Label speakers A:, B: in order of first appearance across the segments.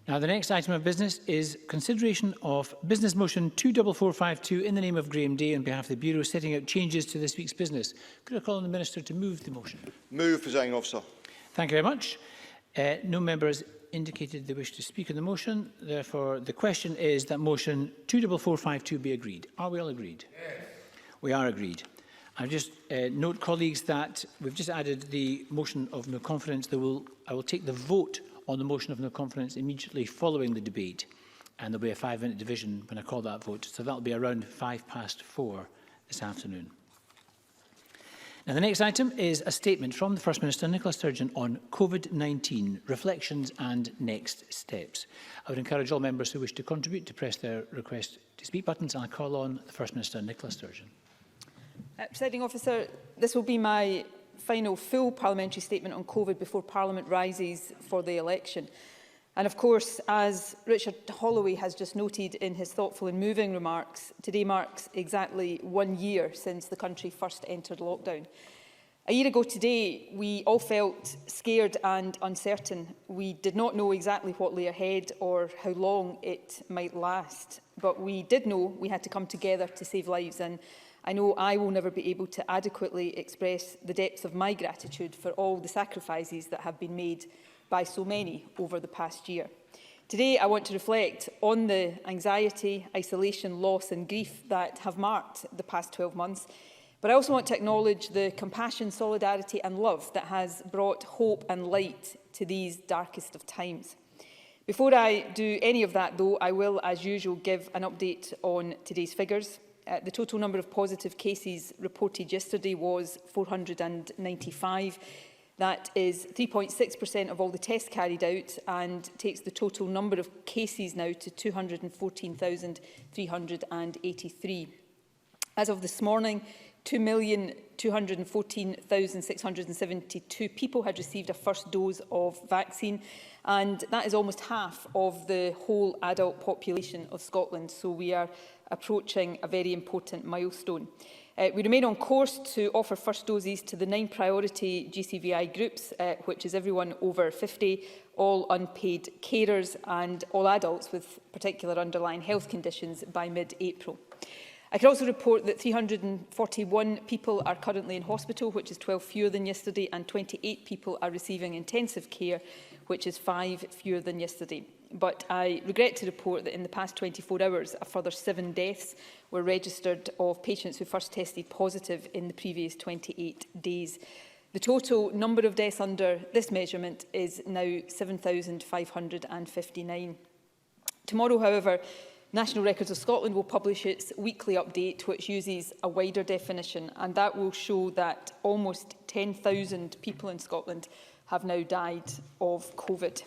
A: Now, the next item of business is consideration of Business Motion 24452 in the name of Graham Day on behalf of the Bureau, setting out changes to this week's business. Could I call on the Minister to move the motion?
B: Move, Presiding Officer.
A: Thank you very much. No member has indicated they wish to speak on the motion. Therefore, the question is that motion 24452 be agreed. Are we all agreed? Yes. We are agreed. I just note, colleagues, that we've just added the motion of no confidence. I will take the vote on the motion of no confidence immediately following the debate, and there will be a 5-minute division when I call that vote. So that will be around 4:05 this afternoon. Now, the next item is a statement from the First Minister, Nicola Sturgeon, on COVID-19, reflections and next steps. I would encourage all members who wish to contribute to press their request to speak buttons, and I call on the First Minister, Nicola Sturgeon.
C: Presiding Officer, this will be my final full parliamentary statement on COVID before Parliament rises for the election. And of course, as Richard Holloway has just noted in his thoughtful and moving remarks, today marks exactly 1 year since the country first entered lockdown. A year ago today, we all felt scared and uncertain. We did not know exactly what lay ahead or how long it might last. But we did know we had to come together to save lives, and I know I will never be able to adequately express the depths of my gratitude for all the sacrifices that have been made by so many over the past year. Today, I want to reflect on the anxiety, isolation, loss and grief that have marked the past 12 months. But I also want to acknowledge the compassion, solidarity and love that has brought hope and light to these darkest of times. Before I do any of that, though, I will, as usual, give an update on today's figures. The total number of positive cases reported yesterday was 495. That is 3.6% of all the tests carried out and takes the total number of cases now to 214,383. As of this morning, 2,214,672 people had received a first dose of vaccine, and that is almost half of the whole adult population of Scotland. So we are approaching a very important milestone. We remain on course to offer first doses to the 9 priority GCVI groups, which is everyone over 50, all unpaid carers and all adults with particular underlying health conditions by mid-April. I can also report that 341 people are currently in hospital, which is 12 fewer than yesterday, and 28 people are receiving intensive care, which is 5 fewer than yesterday. But I regret to report that in the past 24 hours, a further 7 deaths were registered of patients who first tested positive in the previous 28 days. The total number of deaths under this measurement is now 7,559. Tomorrow, however, National Records of Scotland will publish its weekly update, which uses a wider definition, and that will show that almost 10,000 people in Scotland have now died of COVID.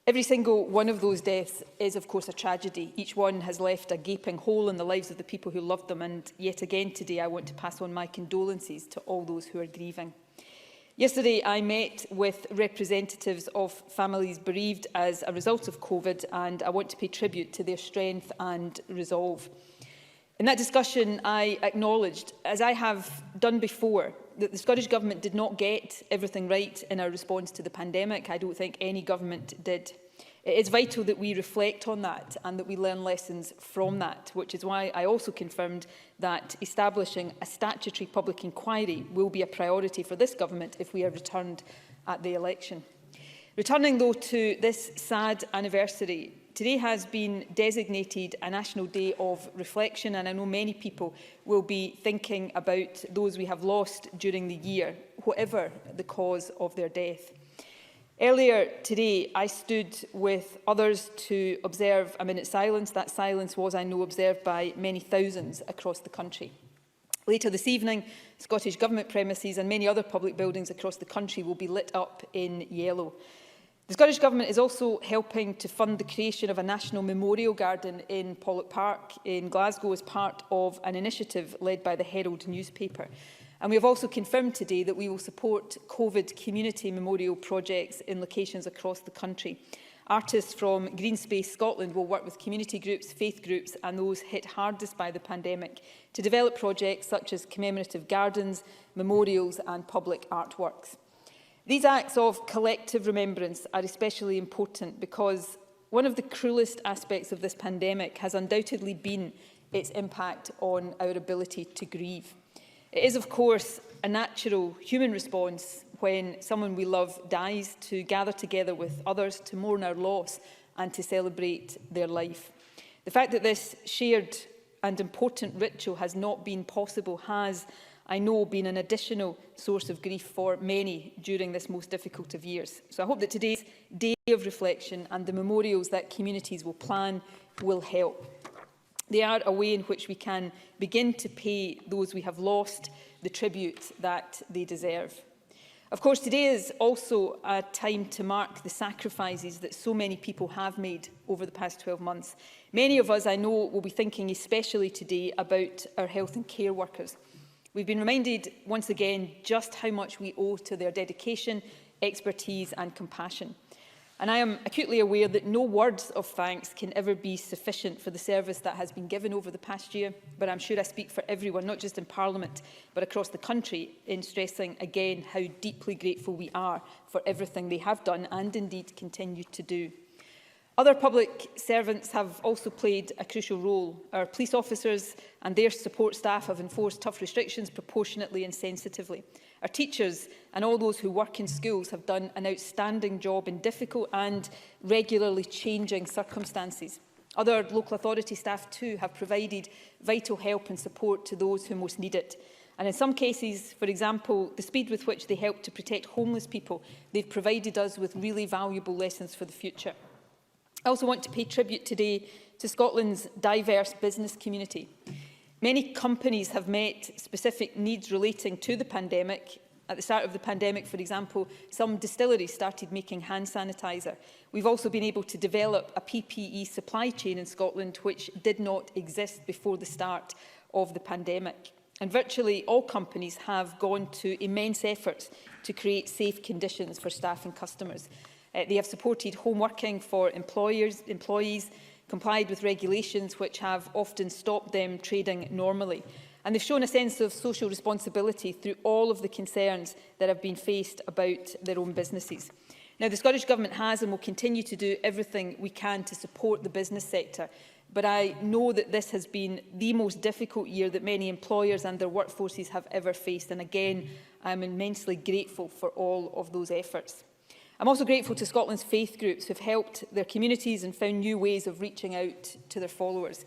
C: Every single one of those deaths is, of course, a tragedy. Each one has left a gaping hole in the lives of the people who loved them, and yet again today I want to pass on my condolences to all those who are grieving. Yesterday, I met with representatives of families bereaved as a result of COVID, and I want to pay tribute to their strength and resolve. In that discussion, I acknowledged, as I have done before, that the Scottish Government did not get everything right in our response to the pandemic. I don't think any government did. It is vital that we reflect on that and that we learn lessons from that, which is why I also confirmed that establishing a statutory public inquiry will be a priority for this government if we are returned at the election. Returning, though, to this sad anniversary, today has been designated a National Day of Reflection, and I know many people will be thinking about those we have lost during the year, whatever the cause of their death. Earlier today, I stood with others to observe a minute's silence. That silence was, I know, observed by many thousands across the country. Later this evening, Scottish Government premises and many other public buildings across the country will be lit up in yellow. The Scottish Government is also helping to fund the creation of a national memorial garden in Pollok Park in Glasgow as part of an initiative led by the Herald newspaper. And we have also confirmed today that we will support COVID community memorial projects in locations across the country. Artists from Green Space Scotland will work with community groups, faith groups and those hit hardest by the pandemic to develop projects such as commemorative gardens, memorials and public artworks. These acts of collective remembrance are especially important because one of the cruelest aspects of this pandemic has undoubtedly been its impact on our ability to grieve. It is, of course, a natural human response when someone we love dies to gather together with others to mourn our loss and to celebrate their life. The fact that this shared and important ritual has not been possible has, I know, been an additional source of grief for many during this most difficult of years. So I hope that today's day of reflection and the memorials that communities will plan will help. They are a way in which we can begin to pay those we have lost the tribute that they deserve. Of course, today is also a time to mark the sacrifices that so many people have made over the past 12 months. Many of us, I know, will be thinking especially today about our health and care workers. We've been reminded once again just how much we owe to their dedication, expertise and compassion. And I am acutely aware that no words of thanks can ever be sufficient for the service that has been given over the past year, but I'm sure I speak for everyone, not just in Parliament, but across the country, in stressing again how deeply grateful we are for everything they have done and indeed continue to do. Other public servants have also played a crucial role. Our police officers and their support staff have enforced tough restrictions proportionately and sensitively. Our teachers and all those who work in schools have done an outstanding job in difficult and regularly changing circumstances. Other local authority staff too have provided vital help and support to those who most need it. And in some cases, for example, the speed with which they help to protect homeless people, they've provided us with really valuable lessons for the future. I also want to pay tribute today to Scotland's diverse business community. Many companies have met specific needs relating to the pandemic. At the start of the pandemic, for example, some distilleries started making hand sanitizer. We've also been able to develop a PPE supply chain in Scotland which did not exist before the start of the pandemic. And virtually all companies have gone to immense efforts to create safe conditions for staff and customers. They have supported home working for employees, complied with regulations which have often stopped them trading normally. And they've shown a sense of social responsibility through all of the concerns that have been faced about their own businesses. Now, the Scottish Government has and will continue to do everything we can to support the business sector. But I know that this has been the most difficult year that many employers and their workforces have ever faced. And again, I'm immensely grateful for all of those efforts. I'm also grateful to Scotland's faith groups who have helped their communities and found new ways of reaching out to their followers.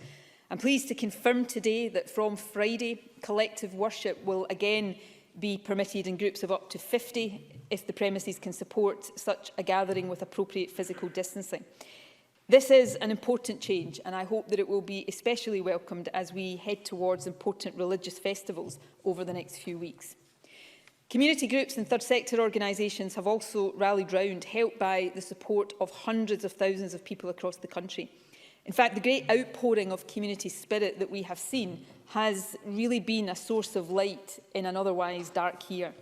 C: I'm pleased to confirm today that from Friday, collective worship will again be permitted in groups of up to 50 if the premises can support such a gathering with appropriate physical distancing. This is an important change, and I hope that it will be especially welcomed as we head towards important religious festivals over the next few weeks. Community groups and third sector organisations have also rallied round, helped by the support of hundreds of thousands of people across the country. In fact, the great outpouring of community spirit that we have seen has really been a source of light in an otherwise dark year.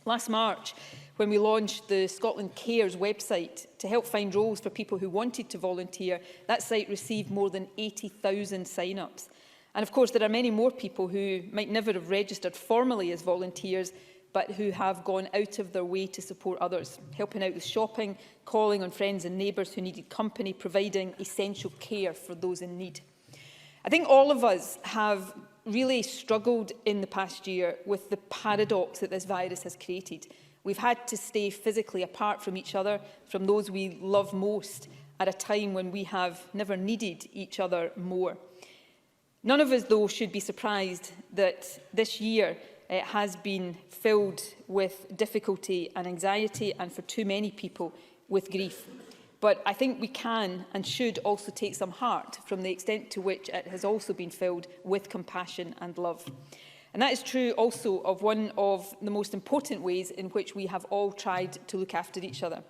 C: Last March, when we launched the Scotland Cares website to help find roles for people who wanted to volunteer, that site received more than 80,000 sign-ups. And of course, there are many more people who might never have registered formally as volunteers, but who have gone out of their way to support others, helping out with shopping, calling on friends and neighbours who needed company, providing essential care for those in need. I think all of us have really struggled in the past year with the paradox that this virus has created. We've had to stay physically apart from each other, from those we love most, at a time when we have never needed each other more. None of us, though, should be surprised that this year has been filled with difficulty and anxiety, and for too many people with grief. But I think we can and should also take some heart from the extent to which it has also been filled with compassion and love. And that is true also of one of the most important ways in which we have all tried to look after each other.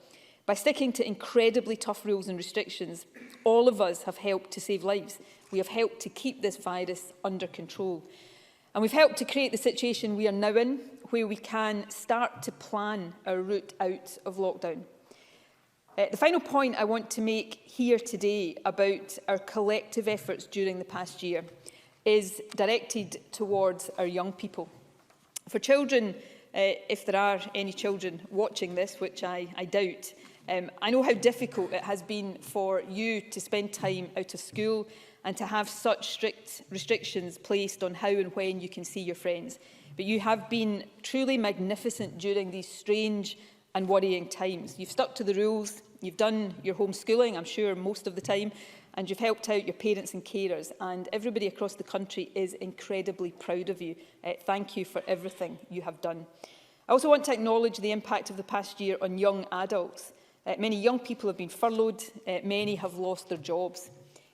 C: By sticking to incredibly tough rules and restrictions, all of us have helped to save lives. We have helped to keep this virus under control. And we've helped to create the situation we are now in, where we can start to plan our route out of lockdown. The final point I want to make here today about our collective efforts during the past year is directed towards our young people. For children, if there are any children watching this, which I doubt, I know how difficult it has been for you to spend time out of school and to have such strict restrictions placed on how and when you can see your friends. But you have been truly magnificent during these strange and worrying times. You've stuck to the rules, you've done your homeschooling, I'm sure, most of the time, and you've helped out your parents and carers, and everybody across the country is incredibly proud of you. Thank you for everything you have done. I also want to acknowledge the impact of the past year on young adults. Many young people have been furloughed, many have lost their jobs.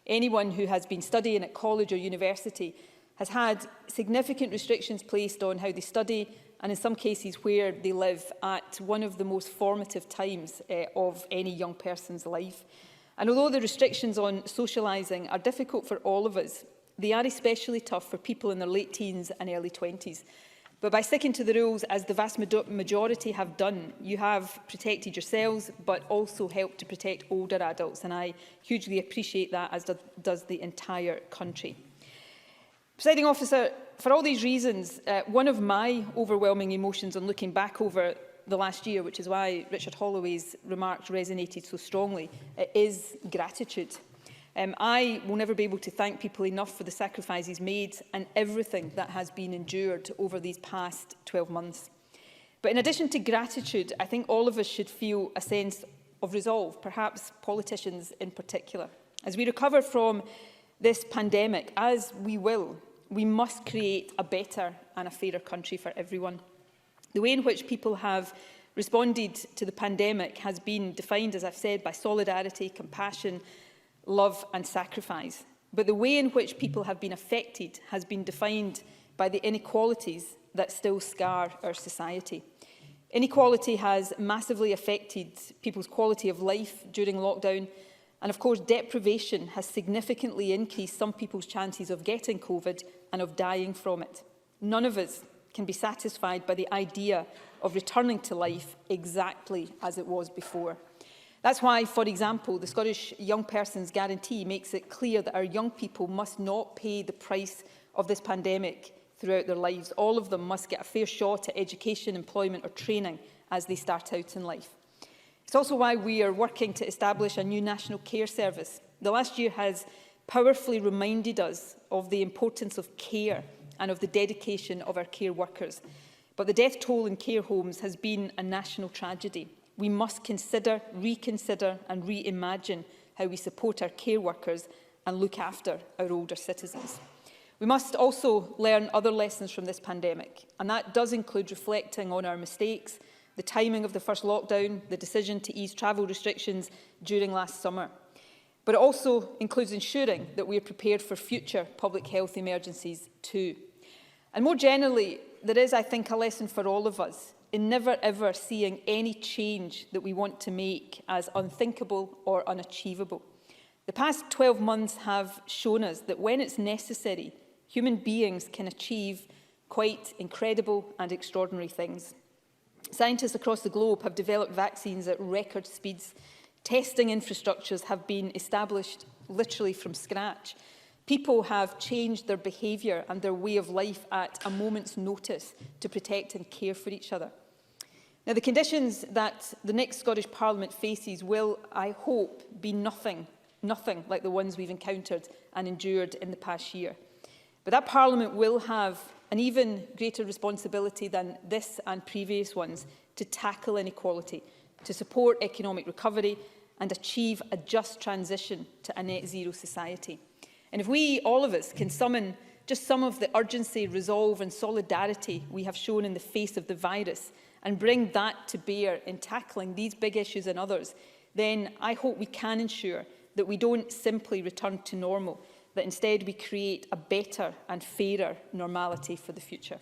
C: Anyone who has been studying at college or university has had significant restrictions placed on how they study and in some cases where they live at one of the most formative times of any young person's life. And although the restrictions on socialising are difficult for all of us, they are especially tough for people in their late teens and early 20s. But by sticking to the rules, as the vast majority have done, you have protected yourselves, but also helped to protect older adults. And I hugely appreciate that, as does the entire country. Presiding Officer, for all these reasons, one of my overwhelming emotions on looking back over the last year, which is why Richard Holloway's remarks resonated so strongly, is gratitude. I will never be able to thank people enough for the sacrifices made and everything that has been endured over these past 12 months. But in addition to gratitude, I think all of us should feel a sense of resolve, perhaps politicians in particular. As we recover from this pandemic, as we will, we must create a better and a fairer country for everyone. The way in which people have responded to the pandemic has been defined, as I've said, by solidarity, compassion, love and sacrifice. But the way in which people have been affected has been defined by the inequalities that still scar our society. Inequality has massively affected people's quality of life during lockdown, and of course deprivation has significantly increased some people's chances of getting COVID and of dying from it. None of us can be satisfied by the idea of returning to life exactly as it was before. That's why, for example, the Scottish Young Persons Guarantee makes it clear that our young people must not pay the price of this pandemic throughout their lives. All of them must get a fair shot at education, employment or training as they start out in life. It's also why we are working to establish a new national care service. The last year has powerfully reminded us of the importance of care and of the dedication of our care workers. But the death toll in care homes has been a national tragedy. We must consider, reconsider and reimagine how we support our care workers and look after our older citizens. We must also learn other lessons from this pandemic, and that does include reflecting on our mistakes, the timing of the first lockdown, the decision to ease travel restrictions during last summer. But it also includes ensuring that we are prepared for future public health emergencies too. And more generally, there is, I think, a lesson for all of us in never ever seeing any change that we want to make as unthinkable or unachievable. The past 12 months have shown us that when it's necessary, human beings can achieve quite incredible and extraordinary things. Scientists across the globe have developed vaccines at record speeds. Testing infrastructures have been established literally from scratch. People have changed their behaviour and their way of life at a moment's notice to protect and care for each other. Now, the conditions that the next Scottish Parliament faces will, I hope, be nothing like the ones we've encountered and endured in the past year. But that Parliament will have an even greater responsibility than this and previous ones to tackle inequality, to support economic recovery and achieve a just transition to a net zero society. And if we, all of us, can summon just some of the urgency, resolve and solidarity we have shown in the face of the virus and bring that to bear in tackling these big issues and others, then I hope we can ensure that we don't simply return to normal, that instead we create a better and fairer normality for the future.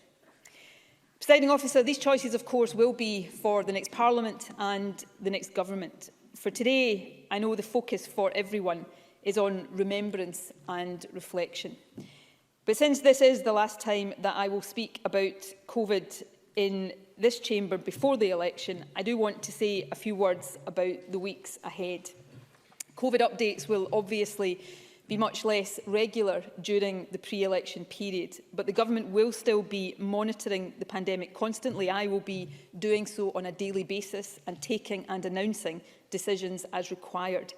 C: Presiding Officer, these choices, of course, will be for the next Parliament and the next government. For today, I know the focus for everyone is on remembrance and reflection. But since this is the last time that I will speak about COVID in this chamber before the election, I do want to say a few words about the weeks ahead. COVID updates will obviously be much less regular during the pre-election period, but the government will still be monitoring the pandemic constantly. I will be doing so on a daily basis and taking and announcing decisions as required.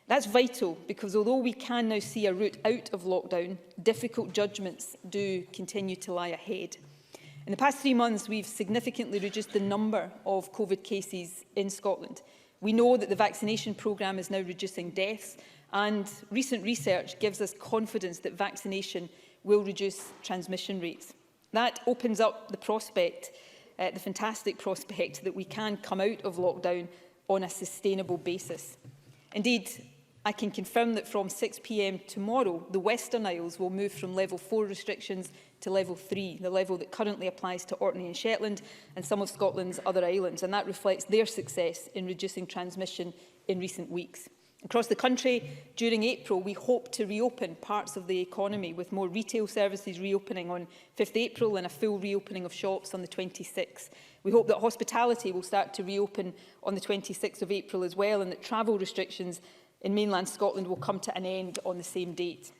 C: That's vital because although we can now see a route out of lockdown, difficult judgments do continue to lie ahead. In the past 3 months, we've significantly reduced the number of COVID cases in Scotland. We know that the vaccination programme is now reducing deaths, and recent research gives us confidence that vaccination will reduce transmission rates. That opens up the prospect, the fantastic prospect, that we can come out of lockdown on a sustainable basis. Indeed, I can confirm that from 6 p.m. tomorrow, the Western Isles will move from level 4 restrictions to level 3, the level that currently applies to Orkney and Shetland and some of Scotland's other islands, and that reflects their success in reducing transmission in recent weeks. Across the country, during April, we hope to reopen parts of the economy, with more retail services reopening on 5th April and a full reopening of shops on the 26th. We hope that hospitality will start to reopen on the 26th of April as well, and that travel restrictions in mainland Scotland will come to an end on the same date.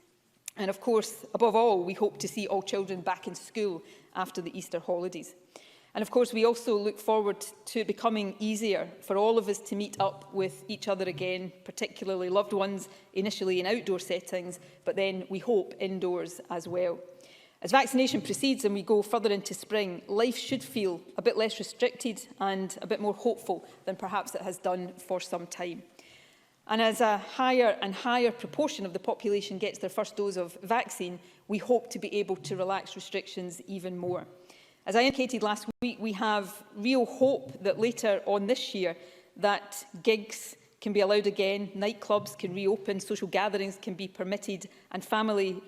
C: And of course, above all, we hope to see all children back in school after the Easter holidays. And of course, we also look forward to it becoming easier for all of us to meet up with each other again, particularly loved ones, initially in outdoor settings, but then we hope indoors as well. As vaccination proceeds and we go further into spring, life should feel a bit less restricted and a bit more hopeful than perhaps it has done for some time. And as a higher and higher proportion of the population gets their first dose of vaccine, we hope to be able to relax restrictions even more. As I indicated last week, we have real hope that later on this year that gigs can be allowed again, nightclubs can reopen, social gatherings can be permitted, and family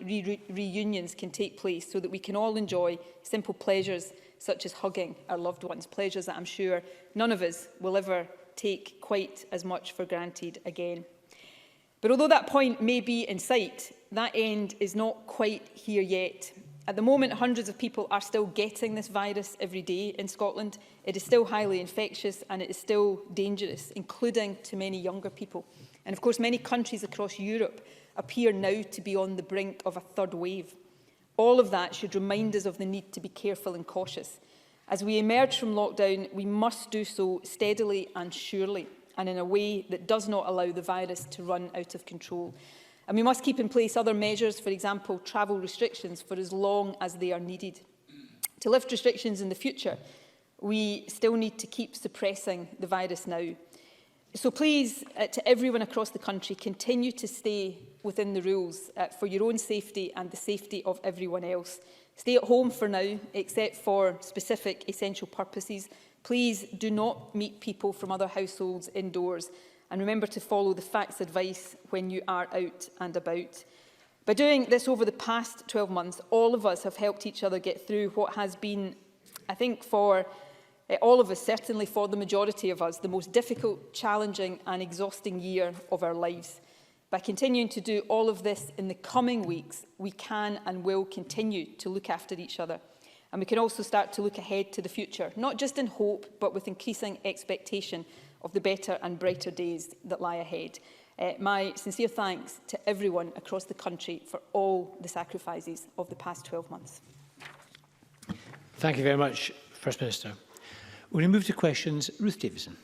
C: reunions can take place so that we can all enjoy simple pleasures such as hugging our loved ones, pleasures that I'm sure none of us will ever take quite as much for granted again. But although that point may be in sight, that end is not quite here yet. At the moment, hundreds of people are still getting this virus every day in Scotland. It is still highly infectious and it is still dangerous, including to many younger people. And of course, many countries across Europe appear now to be on the brink of a third wave. All of that should remind us of the need to be careful and cautious. As we emerge from lockdown, we must do so steadily and surely, and in a way that does not allow the virus to run out of control. And we must keep in place other measures, for example, travel restrictions, for as long as they are needed. To lift restrictions in the future, we still need to keep suppressing the virus now. So please, to everyone across the country, continue to stay within the rules for your own safety and the safety of everyone else. Stay at home for now, except for specific essential purposes. Please do not meet people from other households indoors. And remember to follow the facts advice when you are out and about. By doing this over the past 12 months, all of us have helped each other get through what has been, I think, for all of us, certainly for the majority of us, the most difficult, challenging and exhausting year of our lives. By continuing to do all of this in the coming weeks, we can and will continue to look after each other. And we can also start to look ahead to the future, not just in hope, but with increasing expectation of the better and brighter days that lie ahead. My sincere thanks to everyone across the country for all the sacrifices of the past 12 months.
A: Thank you very much, First Minister. We're going to move to questions. Ruth Davison.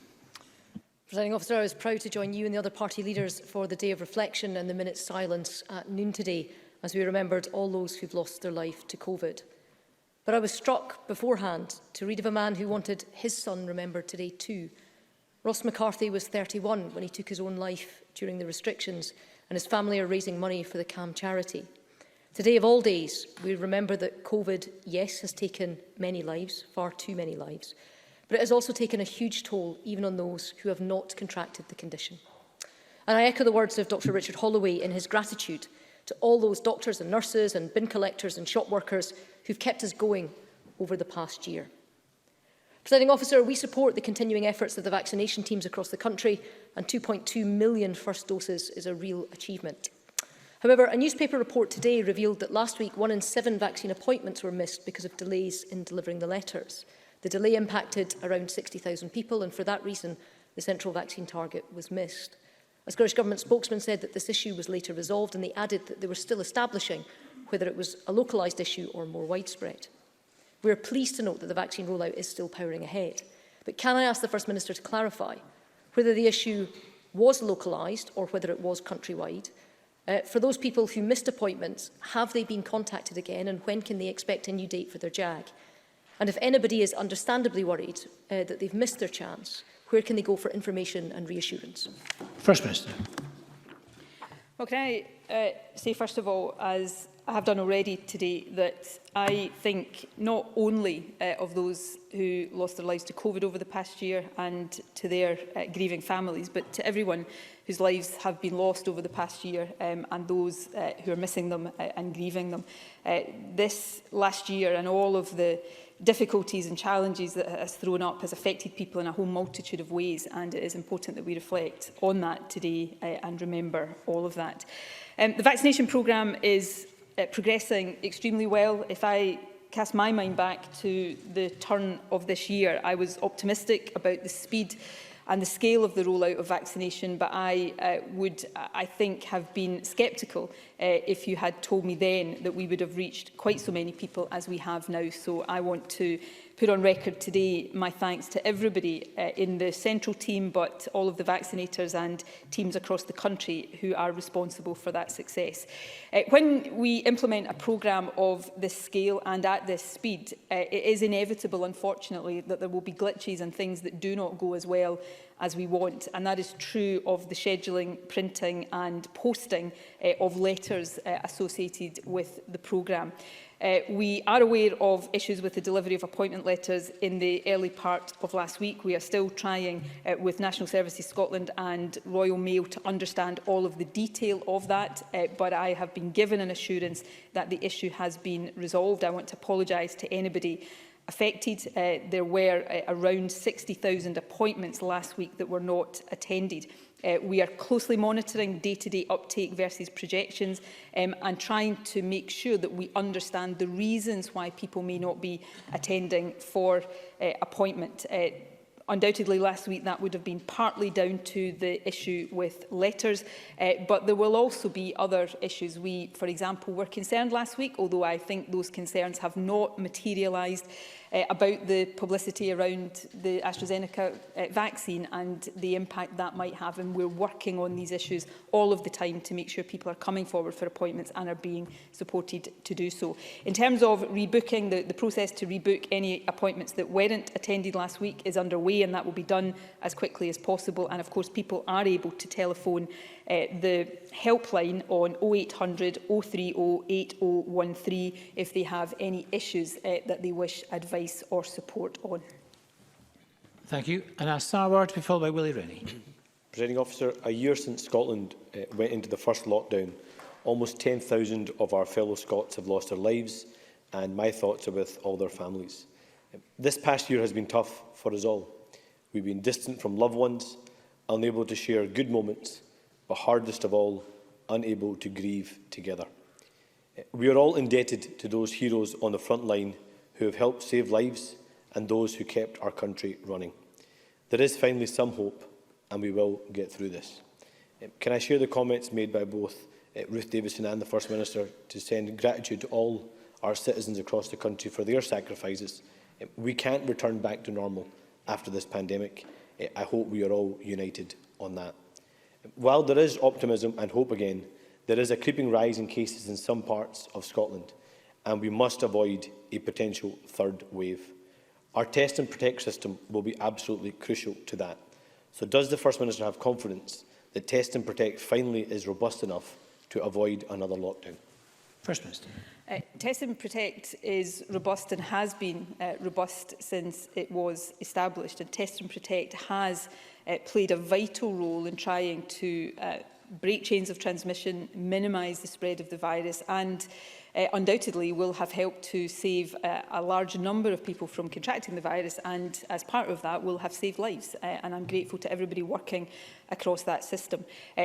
B: Presiding Officer, I was proud to join you and the other party leaders for the day of reflection and the minute's silence at noon today, as we remembered all those who've lost their life to COVID. But I was struck beforehand to read of a man who wanted his son remembered today too. Ross McCarthy was 31 when he took his own life during the restrictions, and his family are raising money for the CAM charity. Today of all days, we remember that COVID, yes, has taken many lives, far too many lives, but it has also taken a huge toll even on those who have not contracted the condition. And I echo the words of Dr. Richard Holloway in his gratitude to all those doctors and nurses and bin collectors and shop workers who've kept us going over the past year. Presiding Officer, we support the continuing efforts of the vaccination teams across the country, and 2.2 million first doses is a real achievement. However, a newspaper report today revealed that last week 1 in 7 vaccine appointments were missed because of delays in delivering the letters. The delay impacted around 60,000 people, and for that reason, the central vaccine target was missed. A Scottish Government spokesman said that this issue was later resolved, and they added that they were still establishing whether it was a localised issue or more widespread. We are pleased to note that the vaccine rollout is still powering ahead. But can I ask the First Minister to clarify whether the issue was localised or whether it was countrywide. For those people who missed appointments, have they been contacted again, and when can they expect a new date for their JAG? And if anybody is understandably worried that they've missed their chance, where can they go for information and reassurance?
A: First Minister.
C: Well, can I say, first of all, as I have done already today, that I think not only of those who lost their lives to COVID over the past year and to their grieving families, but to everyone whose lives have been lost over the past year and those who are missing them and grieving them. This last year and all of the difficulties and challenges that it has thrown up has affected people in a whole multitude of ways, and it is important that we reflect on that today and remember all of that. The vaccination programme is progressing extremely well. If I cast my mind back to the turn of this year, I was optimistic about the speed and the scale of the rollout of vaccination, but I would, I think, have been sceptical if you had told me then that we would have reached quite so many people as we have now. So I want to put on record today my thanks to everybody in the central team, but all of the vaccinators and teams across the country who are responsible for that success. When we implement a programme of this scale and at this speed, it is inevitable, unfortunately, that there will be glitches and things that do not go as well as we want, and that is true of the scheduling, printing and posting of letters associated with the programme. We are aware of issues with the delivery of appointment letters in the early part of last week. We are still trying with National Services Scotland and Royal Mail to understand all of the detail of that, but I have been given an assurance that the issue has been resolved. I want to apologise to anybody affected. There were around 60,000 appointments last week that were not attended. We are closely monitoring day-to-day uptake versus projections and trying to make sure that we understand the reasons why people may not be attending for appointment. Undoubtedly, last week that would have been partly down to the issue with letters, but there will also be other issues. We, for example, were concerned last week, although I think those concerns have not materialised, about the publicity around the AstraZeneca vaccine and the impact that might have. And we're working on these issues all of the time to make sure people are coming forward for appointments and are being supported to do so. In terms of rebooking, the process to rebook any appointments that weren't attended last week is underway, and that will be done as quickly as possible. And of course, people are able to telephone the helpline on 0800 030 8013 if they have any issues that they wish advice or support on.
A: Thank you. And I'll Sarwar to be followed by Willie Rennie.
D: Presiding Officer, a year since Scotland went into the first lockdown, almost 10,000 of our fellow Scots have lost their lives, and my thoughts are with all their families. This past year has been tough for us all. We've been distant from loved ones, unable to share good moments, but hardest of all, unable to grieve together. We are all indebted to those heroes on the front line who have helped save lives and those who kept our country running. There is finally some hope, and we will get through this. Can I share the comments made by both Ruth Davidson and the First Minister to send gratitude to all our citizens across the country for their sacrifices? We can't return back to normal after this pandemic. I hope we are all united on that. While there is optimism and hope again, there is a creeping rise in cases in some parts of Scotland, and we must avoid a potential third wave. Our Test and Protect system will be absolutely crucial to that. So does the First Minister have confidence that Test and Protect finally is robust enough to avoid another lockdown?
A: First Minister.
C: Test and Protect is robust and has been robust since it was established, and Test and Protect has played a vital role in trying to break chains of transmission, minimise the spread of the virus, and undoubtedly will have helped to save a large number of people from contracting the virus, and as part of that will have saved lives, and I'm grateful to everybody working across that system.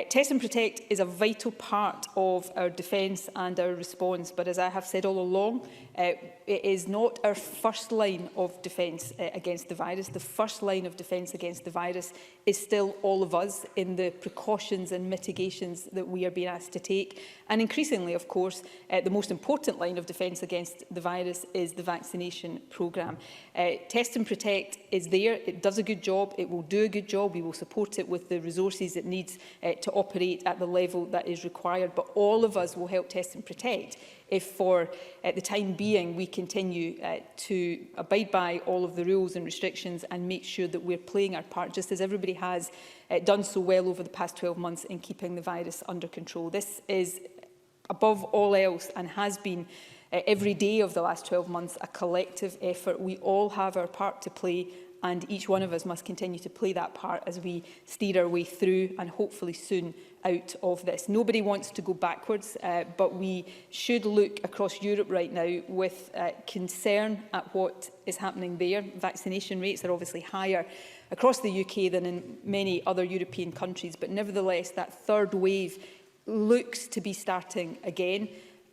C: Test and Protect is a vital part of our defence and our response, but as I have said all along, it is not our first line of defence against the virus. The first line of defence against the virus is still all of us in the precautions and mitigations that we are being asked to take, and increasingly, of course, the most important line of defence against the virus is the vaccination programme. Test and Protect is there. It does a good job. It will do a good job. We will support it with the resources it needs to operate at the level that is required. But all of us will help Test and Protect if for the time being we continue to abide by all of the rules and restrictions and make sure that we're playing our part, just as everybody has done so well over the past 12 months in keeping the virus under control. This is, above all else, and has been every day of the last 12 months, a collective effort. We all have our part to play, and each one of us must continue to play that part as we steer our way through and hopefully soon out of this. Nobody wants to go backwards, but we should look across Europe right now with concern at what is happening there. Vaccination rates are obviously higher across the UK than in many other European countries, but nevertheless that third wave looks to be starting again,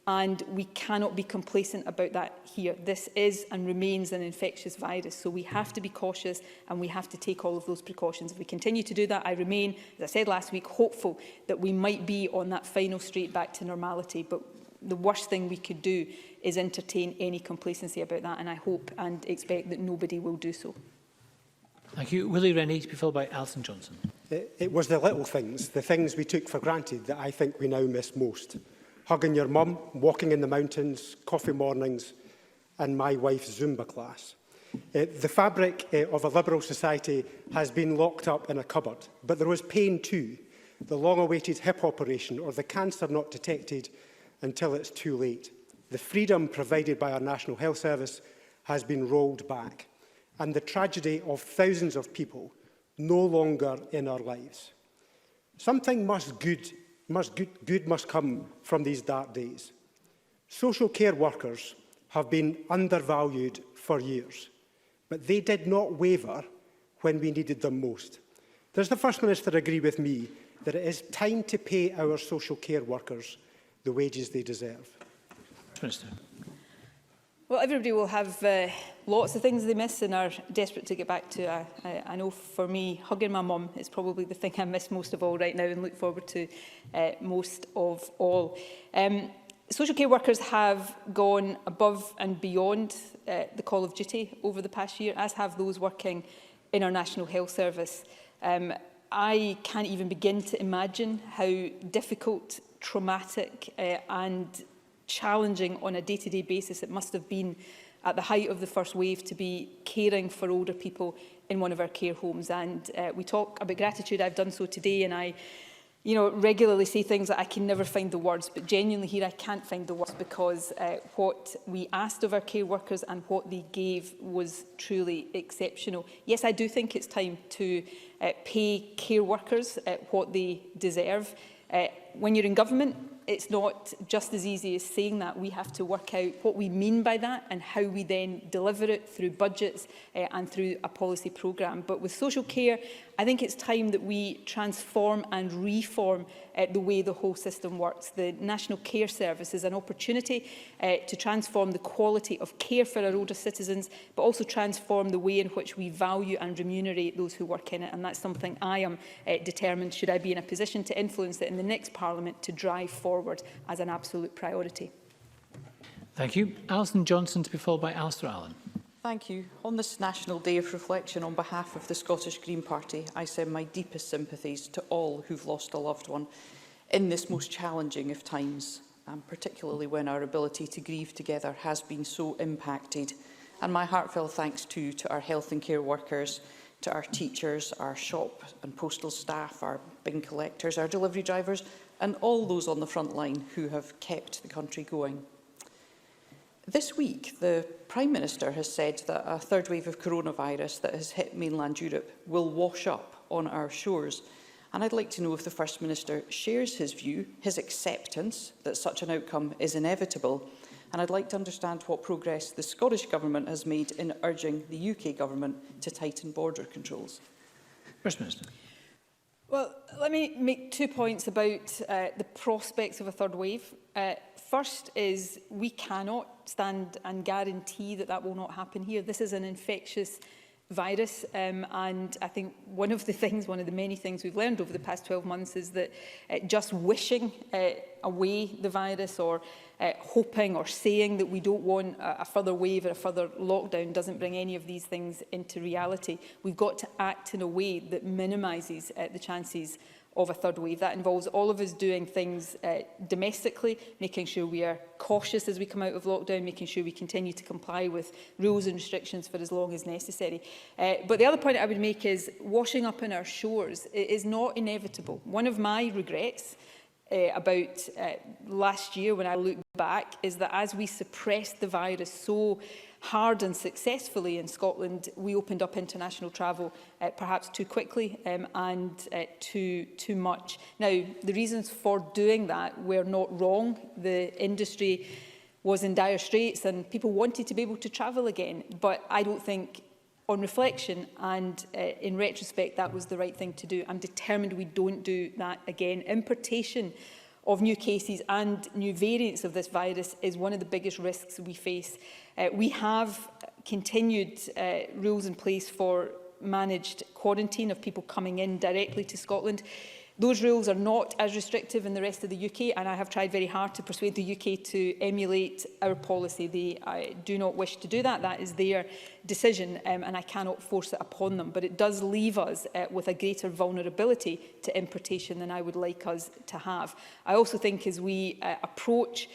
C: and we cannot be complacent about that here. This is and remains an infectious virus, so we have to be cautious and we have to take all of those precautions. If we continue to do that, I remain, as I said last week, hopeful that we might be on that final straight back to normality. But the worst thing we could do is entertain any complacency about that, and I hope and expect that nobody will do so.
A: Thank you. Willie Rennie to be followed by Alison Johnson.
E: It was the little things, the things we took for granted, that I think we now miss most. Hugging your mum, walking in the mountains, coffee mornings, and my wife's Zumba class. The fabric of a liberal society has been locked up in a cupboard, but there was pain too. The long-awaited hip operation or the cancer not detected until it's too late. The freedom provided by our National Health Service has been rolled back, and the tragedy of thousands of people no longer in our lives. Something good must come from these dark days. Social care workers have been undervalued for years, but they did not waver when we needed them most. Does the First Minister agree with me that it is time to pay our social care workers the wages they deserve?
A: First Minister.
C: Well, everybody will have lots of things they miss and are desperate to get back to. I know for me, hugging my mum is probably the thing I miss most of all right now and look forward to most of all. Social care workers have gone above and beyond the call of duty over the past year, as have those working in our National Health Service. I can't even begin to imagine how difficult, traumatic and challenging on a day-to-day basis it must have been at the height of the first wave to be caring for older people in one of our care homes. And we talk about gratitude. I've done so today, and I regularly say things that I can never find the words, but genuinely here I can't find the words, because what we asked of our care workers and what they gave was truly exceptional. Yes, I do think it's time to pay care workers what they deserve. When you're in government, it's not just as easy as saying that. We have to work out what we mean by that and how we then deliver it through budgets and through a policy programme. But with social care, I think it's time that we transform and reform the way the whole system works. The National Care Service is an opportunity to transform the quality of care for our older citizens, but also transform the way in which we value and remunerate those who work in it. And that's something I am determined, should I be in a position to influence it in the next Parliament, to drive forward as an absolute priority.
A: Thank you. Alison Johnson to be followed by Alistair Allen.
F: Thank you. On this National Day of Reflection, on behalf of the Scottish Green Party, I send my deepest sympathies to all who've lost a loved one in this most challenging of times, particularly when our ability to grieve together has been so impacted. And my heartfelt thanks too to our health and care workers, to our teachers, our shop and postal staff, our bin collectors, our delivery drivers, and all those on the front line who have kept the country going. This week, the Prime Minister has said that a third wave of coronavirus that has hit mainland Europe will wash up on our shores. And I'd like to know if the First Minister shares his view, his acceptance that such an outcome is inevitable. And I'd like to understand what progress the Scottish Government has made in urging the UK Government to tighten border controls.
A: First Minister.
C: Well, let me make 2 points about the prospects of a third wave. First is we cannot stand and guarantee that that will not happen here. This is an infectious virus, and I think one of the many things we've learned over the past 12 months is that just wishing away the virus or hoping or saying that we don't want a further wave or a further lockdown doesn't bring any of these things into reality. We've got to act in a way that minimises the chances of a third wave. That involves all of us doing things domestically, making sure we are cautious as we come out of lockdown, making sure we continue to comply with rules and restrictions for as long as necessary. But the other point I would make is washing up on our shores is not inevitable. One of my regrets about last year when I look back is that as we suppressed the virus so hard and successfully in Scotland, we opened up international travel perhaps too quickly and too much. Now, the reasons for doing that were not wrong. The industry was in dire straits and people wanted to be able to travel again. But I don't think, on reflection and in retrospect, that was the right thing to do. I'm determined we don't do that again. Importation of new cases and new variants of this virus is one of the biggest risks we face. We have continued rules in place for managed quarantine of people coming in directly to Scotland. Those rules are not as restrictive in the rest of the UK, and I have tried very hard to persuade the UK to emulate our policy. They do not wish to do that. That is their decision, and I cannot force it upon them. But it does leave us with a greater vulnerability to importation than I would like us to have. I also think as we approach